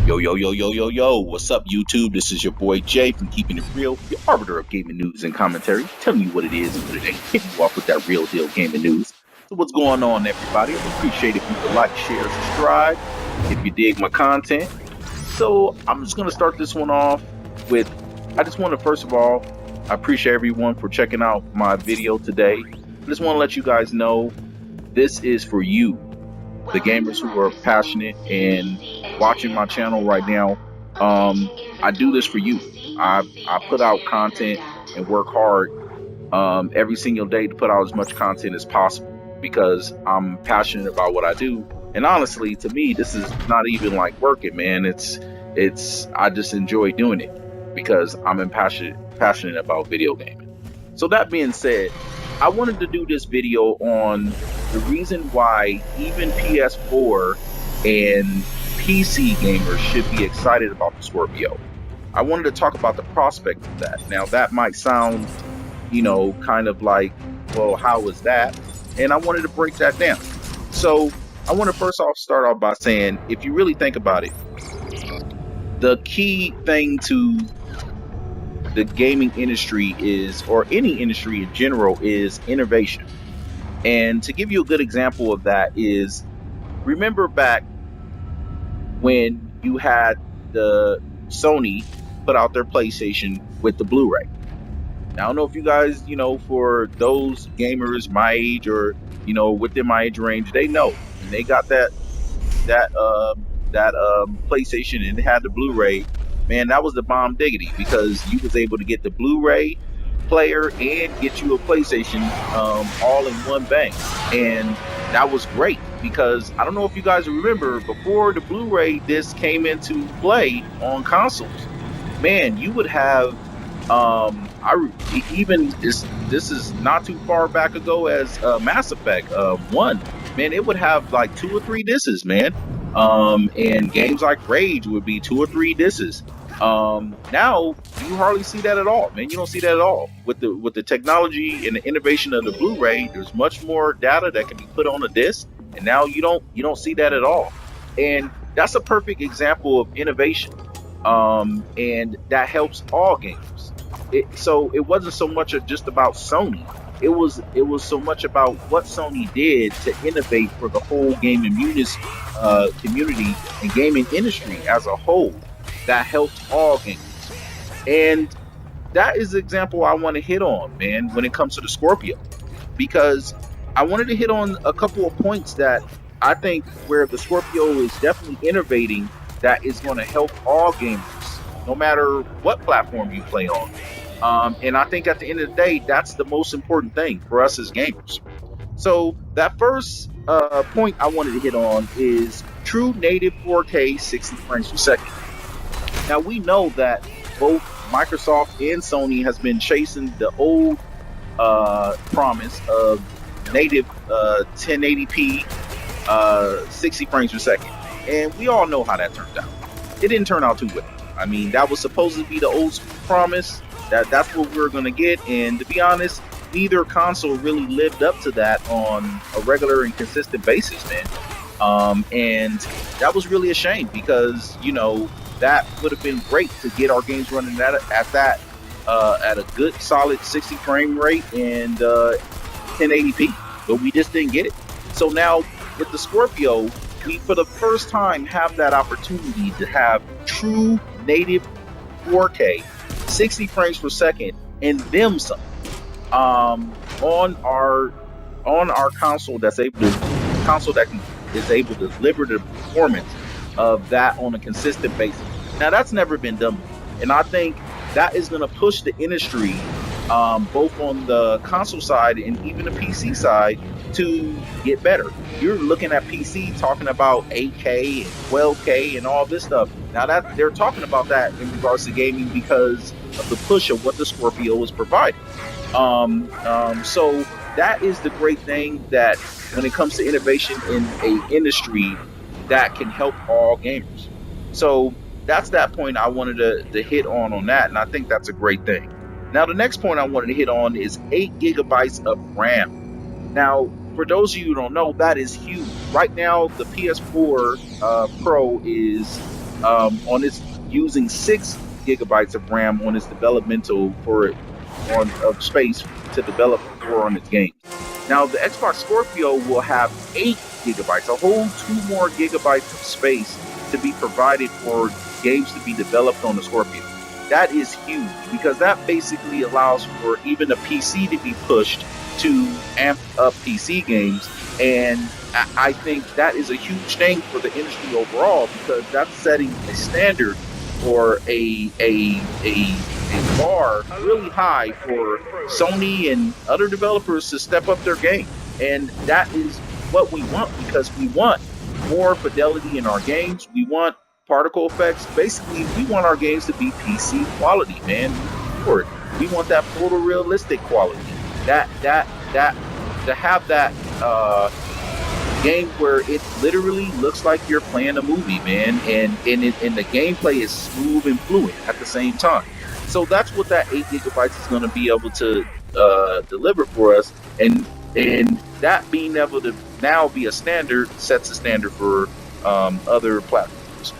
Yo, yo, yo, yo, yo, yo, what's up, YouTube? This is your boy Jay from Keeping It Real, your arbiter of gaming news and commentary, telling you what it is and what it ain't, hitting you off with that real deal gaming news. So what's going on, everybody? I appreciate if you could like, share, subscribe, if you dig my content. So I'm just going to start this one off with, I just want to, first of all, I appreciate everyone for checking out my video today. I just want to let you guys know, this is for you, the gamers who are passionate and watching my channel right now. I do this for you. I put out content and work hard every single day to put out as much content as possible because I'm passionate about what I do. And honestly, to me, this is not even like working, man. It's I just enjoy doing it because I'm passionate about video gaming. So that being said, I wanted to do this video on the reason why even PS4 and PC gamers should be excited about the Scorpio. I wanted to talk about the prospect of that. Now that might sound, kind of like, well, how is that? And I wanted to break that down. So I want to first off start off by saying, if you really think about it, the key thing to the gaming industry is, or any industry in general, is innovation. And to give you a good example of that is, remember back when you had the Sony put out their PlayStation with the Blu-ray. Now, I don't know if you guys, for those gamers my age or, within my age range, they know. And they got that PlayStation and it had the Blu-ray. Man, that was the bomb diggity because you was able to get the Blu-ray player and get you a PlayStation all in one bang. And that was great because I don't know if you guys remember, before the Blu-ray disc came into play on consoles, man, you would have this is not too far back ago as Mass Effect 1, man, it would have like 2 or 3 discs, man. And games like Rage would be 2 or 3 discs. Now you hardly see that at all, man. You don't see that at all with the technology and the innovation of the Blu-ray. There's much more data that can be put on a disc, and now you don't see that at all. And that's a perfect example of innovation. And that helps all gamers. So it wasn't so much just about Sony. It was so much about what Sony did to innovate for the whole gaming community and gaming industry as a whole. That helped all gamers. And that is the example I want to hit on, man, when it comes to the Scorpio. Because I wanted to hit on a couple of points that I think where the Scorpio is definitely innovating that is going to help all gamers, no matter what platform you play on. And I think at the end of the day, that's the most important thing for us as gamers. So that first point I wanted to hit on is true native 4K 60 frames per second. Now we know that both Microsoft and Sony has been chasing the old promise of native 1080p 60 frames per second. And we all know how that turned out. It didn't turn out too well. I mean, that was supposed to be the old promise. That's what we were going to get. And to be honest, neither console really lived up to that on a regular and consistent basis, man. And that was really a shame because, that would have been great to get our games running at a good solid 60 frame rate and 1080p, but we just didn't get it. So now with the Scorpio, we for the first time have that opportunity to have true native 4K 60 frames per second and them some on our console that is able to deliver the performance of that on a consistent basis. Now that's never been done, and I think that is going to push the industry, both on the console side and even the PC side, to get better. You're looking at PC talking about 8K and 12K and all this stuff. Now that they're talking about that in regards to gaming because of the push of what the Scorpio is providing. So that is the great thing, that when it comes to innovation in a industry, that can help all gamers. So that's that point I wanted to hit on that, and I think that's a great thing. Now the next point I wanted to hit on is 8 gigabytes of RAM. Now, for those of you who don't know, that is huge. Right now, the PS4 Pro is on its using 6 gigabytes of RAM on its developmental for on of space to develop for on its games. Now the Xbox Scorpio will have 8 gigabytes, a whole 2 more gigabytes of space to be provided for games to be developed on the Scorpio. That is huge because that basically allows for even a PC to be pushed to amp up PC games. And I think that is a huge thing for the industry overall because that's setting a standard or a bar really high for Sony and other developers to step up their game. And that is what we want because we want more fidelity in our games. We want particle effects. Basically, we want our games to be PC quality, man. We want that photorealistic quality. That to have that game where it literally looks like you're playing a movie, man, and the gameplay is smooth and fluid at the same time. So that's what that 8 gigabytes is going to be able to deliver for us, and that being able to now be a standard sets a standard for other platforms.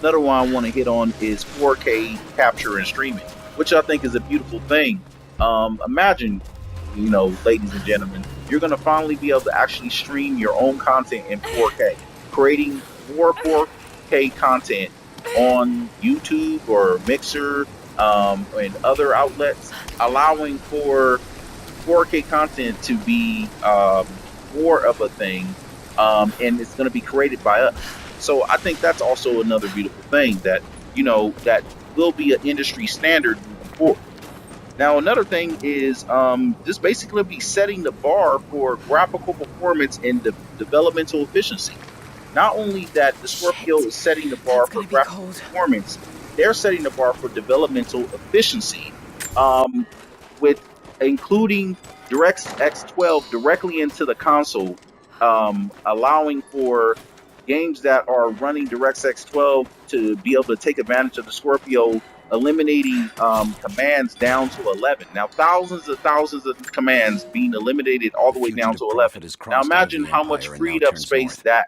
Another one I want to hit on is 4K capture and streaming, which I think is a beautiful thing. Imagine, ladies and gentlemen, you're going to finally be able to actually stream your own content in 4K, creating more 4K content on YouTube or Mixer and other outlets, allowing for 4K content to be more of a thing, and it's going to be created by us. So I think that's also another beautiful thing that that will be an industry standard moving forward. Now, another thing is this basically be setting the bar for graphical performance and developmental efficiency. Not only that the Scorpio is setting the bar for graphical performance, they're setting the bar for developmental efficiency, with including DirectX 12 directly into the console, allowing for games that are running DirectX 12 to be able to take advantage of the Scorpio, eliminating commands down to 11. Now, thousands of commands being eliminated all the way down to 11. Now, imagine how much freed up space that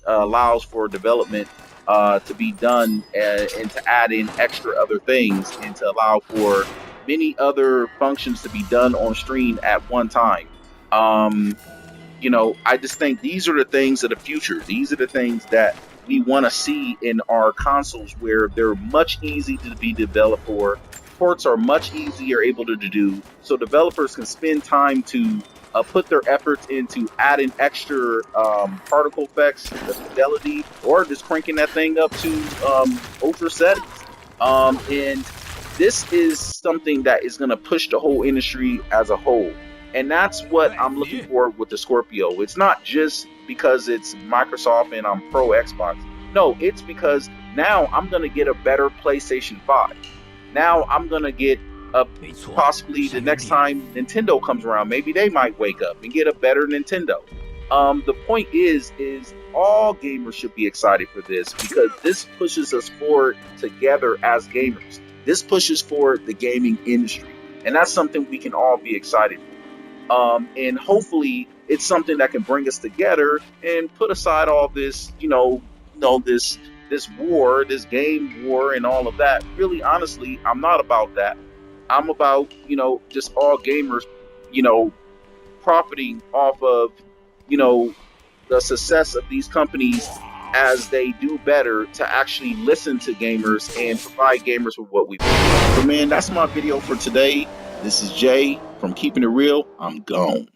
allows for development to be done, and to add in extra other things and to allow for many other functions to be done on stream at one time. I just think these are the things of the future. These are the things that we want to see in our consoles, where they're much easy to be developed for. Ports are much easier able to do, so developers can spend time to put their efforts into adding extra particle effects, the fidelity, or just cranking that thing up to ultra settings. And this is something that is going to push the whole industry as a whole. And that's what I'm looking for with the Scorpio. It's not just because it's Microsoft and I'm pro Xbox. No, it's because now I'm going to get a better PlayStation 5. Now I'm going to get possibly the next time Nintendo comes around, maybe they might wake up and get a better Nintendo. The point is all gamers should be excited for this, because this pushes us forward together as gamers. This pushes forward the gaming industry, and that's something we can all be excited for. And hopefully it's something that can bring us together and put aside all this, this war, this game war and all of that. Really, honestly, I'm not about that. I'm about, just all gamers, profiting off of, the success of these companies as they do better to actually listen to gamers and provide gamers with what we want. So man, that's my video for today. This is Jay from Keeping It Real. I'm gone.